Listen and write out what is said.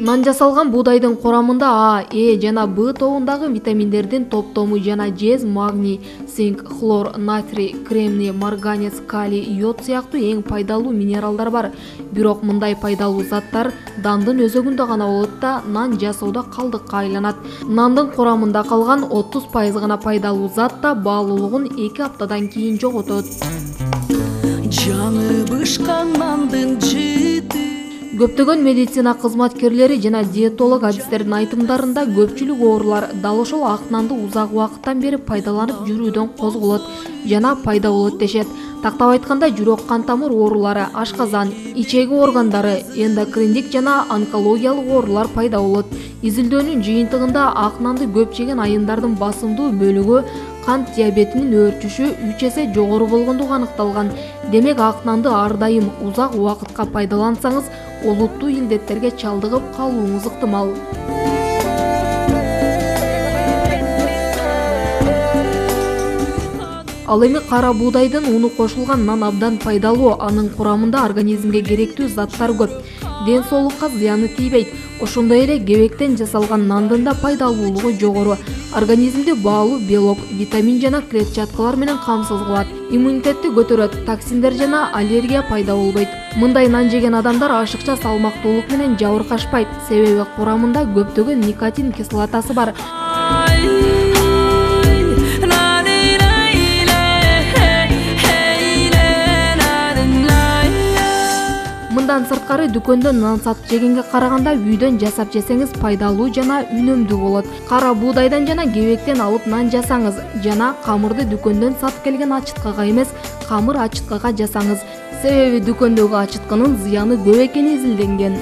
Нан жасалган буудайдын курамында А, Э жана Б тобундагы витаминдердин топтому жана жез, магний, цинк, хлор, натрий, кремний, марганец, калий, йод сыяктуу эң пайдалуу минералдар бар. Бирок мындай пайдалуу заттар дандын өзөгүндө гана болот да нан жасоодо калдыкка айланат. Нандын курамында калган 30% гана пайдалуу зат да баалуулугун 2 аптадан кийин жоготот. Жаңы бышкан нандын жыты. Көптөгөн медицина кызматкерлери жана диетолог адистердин айтымдарында көпчүлүк оорулар дал ошол ак нанды узак убакыттан бери пайдаланып жүрүүдөн козголот жана пайда болот дешет. Тактап айтканда жүрөк кан тамыр оорулары, ашказан, ичеги органдары, эндокриндик жана онкологиялык оорулар пайда болот. Изилдөөнүн жыйынтыгында ак нанды көп жеген айымдардын басымдуу бөлүгү кант диабетинин өөрчүшү 3 эсе жогору болгондугу аныкталган. Демек ак нанды ар дайым узак убакытка пайдалансаңыз, олуттуу илдеттерге чалдыгып калууңуз ыктымал. Ал эми кара буудайдын уну кошулган нан абдан пайдалуу, анын курамында организмге керектүү заттар көп. Ден соолукка зыяны тийбейт. Ошондой эле кебектен жасалган нандын да пайдалуулугу жогору. Организмди баалуу белок, витамин жана клетчаткалар менен камсыз кылат. Иммунитетти көтөрөт, токсиндер жана аллергия пайда болбойт. Мындай нан жеген адамдар ашыкча салмактуулук менен жабыркашпайт, себеби курамында көптөгөн никотин кислотасы бар. Мындан сырткары дүкөндөн нан сатып жегенге караганда үйдөн жасап жесеңиз пайдалуу жана үнөмдүү болот. Кара буудайдан жана кебектен алып нан жасаңыз жана камырды дүкөндөн сатып келген ачыткага эмес, камыр ачыткага жасаңыз. Себеби дүкөндөгү ачытканын зыяны көп экени изилденген.